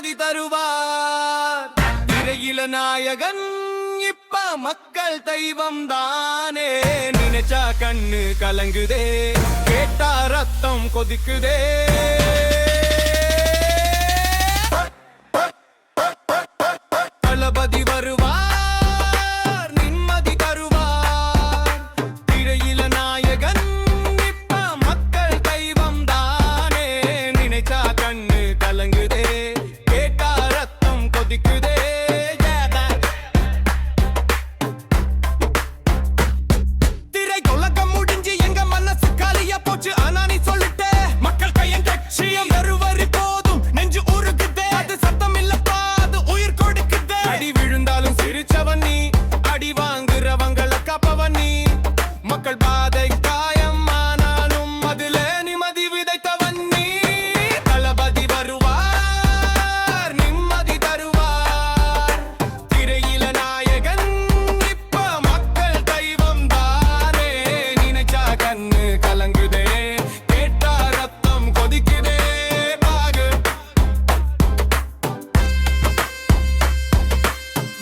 நிம்மதி தருவார். திரையில நாயகன் இப்ப மக்கள் தெய்வம் தானே. நினைச்சா கண்ணு கலங்குதே, கேட்டா ரத்தம் கொதிக்குதே. தளபதி வருவார், நிம்மதி தருவார். திரையில நாயகன் இப்ப மக்கள் தெய்வம் தானே. நினைச்சா கண்ணு கலங்குதே, கேட்டா ரத்தம் கொதிக்குதே. திரை உலகம் முடிஞ்சு எங்க மனசு காலியா போச்சு. ஆனா நீ சொல்லிட்ட மக்கள் கையன் கட்சியம் வெறுவரி போதும் நெஞ்சு உருகுதே. அது சத்தம் இல்லப்பா, அது உயிர் கொடுக்குதே. அடி விழுந்தாலும் சிரிச்சவன் நீ, அடி வாங்குறவங்களை காப்பவன் நீ. மக்கள் பாதை காயம் ஆனாலும் அதுல நிம்மதி விதைத்தவன் நீ. தளபதி வருவார், நிம்மதி தருவார். திரையில நாயகன் இப்ப மக்கள் தெய்வம் தானே. நினைச்சா கண்ணு கலங்குதே, கேட்டா ரத்தம் கொதிக்குதே. பாகு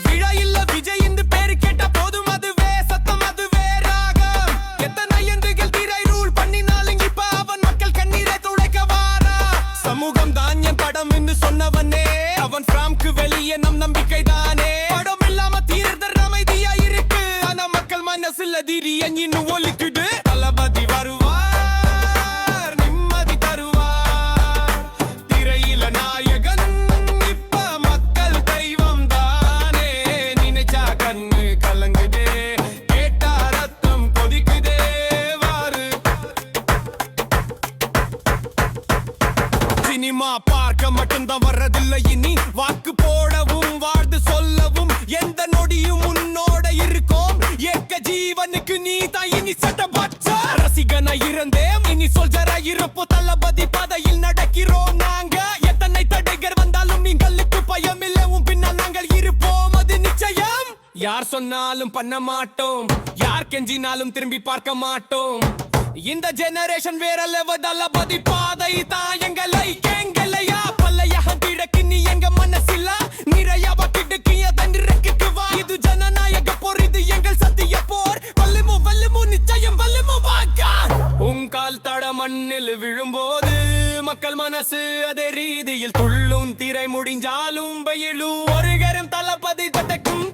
விழா இல்ல விஜய் இந்த பேரு கேட்டா போதும், அதுவே சத்தம், அதுவே ராகம். எத்தனை எந்துகள் திரை ரூல் பண்ணினாலும் இப்ப அவன் மக்கள் கண்ணீரை துடைக்க வாரா. சமூகம் தான் என் படம் என்று சொன்னவனே, அவன் பிராம்க்கு வெளியே நம் நம்பிக்கை தானே. படம் இல்லாம தீர்தர் அமைதியா இருக்கு, ஆனா மக்கள் மனசுல திரியன் இன்னும் ஒலிக்குது. தளபதி வருவார், நிம்மதி தருவார். திரையில நாயகன் இப்ப மக்கள் தெய்வம் தானே. நினைச்சா கண்ணு கலங்குதே, கேட்டா ரத்தம் கொதிக்குதே. வாரு சினிமா பார்க்க மட்டும்தான் வர்றதில்லை இனி, வாக்கு போடவும் வாழ்ந்து சொல்லவும் எந்த நொடியும் உன்னோட இருக்கோம். ஏக்க ஜீவனுக்கு நீ தான் இனி சட்டப்பட்ட ரசிகனா இருந்தேன், இனி சொல்ஜரா இருப்போ. தளபதி பாதையில் நடக்கிறோம் நாங்க, எத்தனை தடைகள் வந்தாலும் நீங்களுக்கு பயம் இல்லை, உன் பின்னால் நாங்கள் இருப்போம், அது நிச்சயம். யார் சொன்னாலும் பண்ண மாட்டோம், யார் கெஞ்சினாலும் திரும்பி பார்க்க மாட்டோம். இந்த ஜெனரேஷன் வேற லெவல், தளபதி பாதை தான் எங்களையா பல்லையாக கிடக்கு நீ எங்க மனசில நிறைய கிடக்கு தண்டிருக்கு வா. இது ஜனநாயக போர், இது எங்கள் சத்திய போர். வல்லுமோ நிச்சயம் வல்லுமோ வாக்கா. உங்கால் தட மண்ணில் விழும்போது மக்கள் மனசு அதே ரீதியில் துள்ளும். திரை முடிஞ்சாலும் வெயிலும் ஒரு கரம் தளபதி தட்டைக்கும்